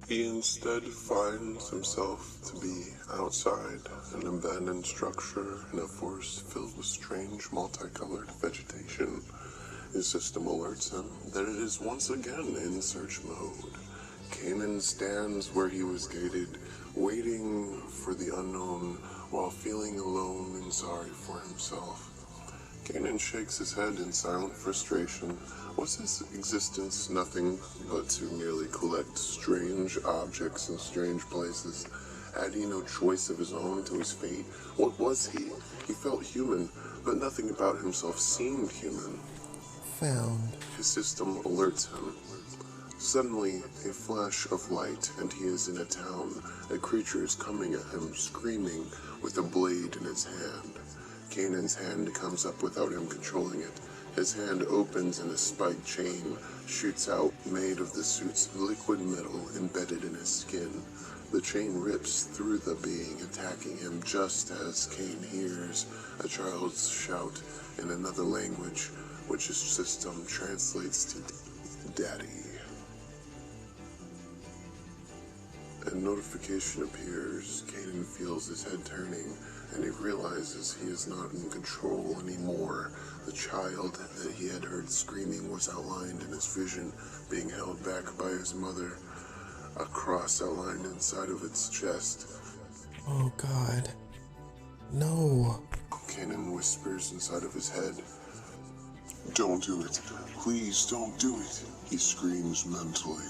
He instead finds himself to be outside an abandoned structure in a forest filled with strange multicolored vegetation. His system alerts him that it is once again in search mode. Kanan stands where he was gated, waiting for the unknown while feeling alone and sorry for himself. Kanan shakes his head in silent frustration. Was his existence nothing but to merely collect strange objects in strange places? Had he no choice of his own to his fate? What was he? He felt human, but nothing about himself seemed human. Found. His system alerts him. Suddenly, a flash of light, and he is in a town. A creature is coming at him, screaming, with a blade in its hand. Kanan's hand comes up without him controlling it. His hand opens and a spiked chain shoots out, made of the suit's liquid metal embedded in his skin. The chain rips through the being, attacking him just as Kane hears a child's shout in another language, which his system translates to Daddy. A notification appears. Kanan feels his head turning, and he realizes he is not in control anymore. The child that he had heard screaming was outlined in his vision, being held back by his mother, a cross outlined inside of its chest. Oh God. No. Kanan whispers inside of his head. Don't do it. Please don't do it. He screams mentally.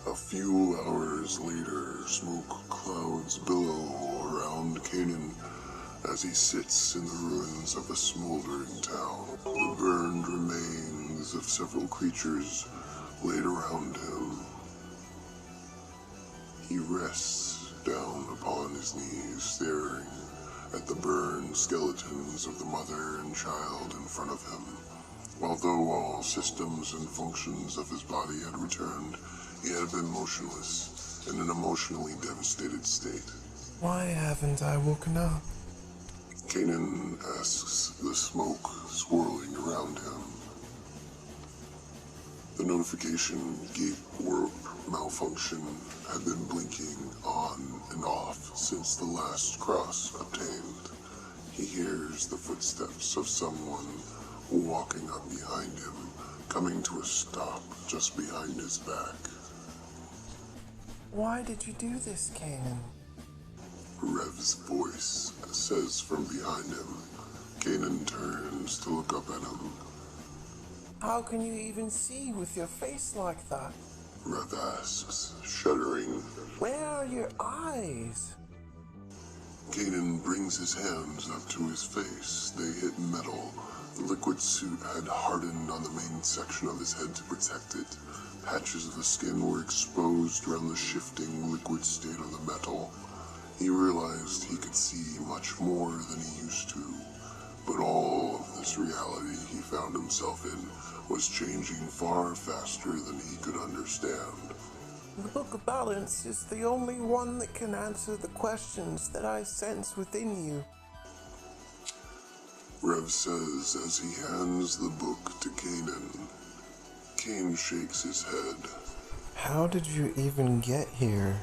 A few hours later, smoke clouds billow around Kanan as he sits in the ruins of a smoldering town. The burned remains of several creatures laid around him. He rests down upon his knees, staring at the burned skeletons of the mother and child in front of him. Although all systems and functions of his body had returned, he had been motionless, in an emotionally devastated state. Why haven't I woken up? Kanan asks the smoke swirling around him. The notification gate warp malfunction had been blinking on and off since the last cross obtained. He hears the footsteps of someone walking up behind him, coming to a stop just behind his back. Why did you do this, Kanan? Rev's voice says from behind him. Kanan turns to look up at him. How can you even see with your face like that? Rev asks, shuddering. Where are your eyes? Kanan brings his hands up to his face. They hit metal. The liquid suit had hardened on the main section of his head to protect it. Patches of the skin were exposed around the shifting liquid state of the metal. He realized he could see much more than he used to, but all of this reality he found himself in was changing far faster than he could understand. The Book of Balance is the only one that can answer the questions that I sense within you. Rev says as he hands the book to Kanan. Kane shakes his head. How did you even get here?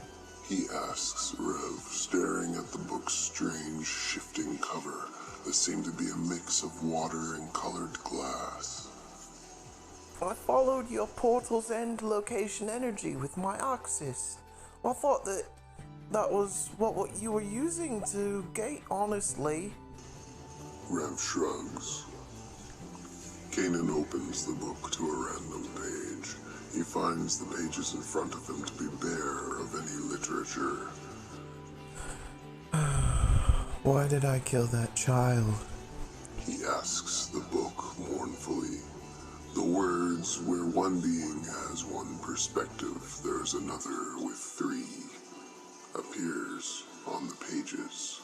He asks Rev, staring at the book's strange, shifting cover that seemed to be a mix of water and colored glass. I followed your portal's end location energy with my axis. I thought that was what you were using to gate, honestly. Rev shrugs. Kanan opens the book to a random page. He finds the pages in front of him to be bare of any literature. Why did I kill that child? He asks the book mournfully. The words, where one being has one perspective, there's another with three, appears on the pages.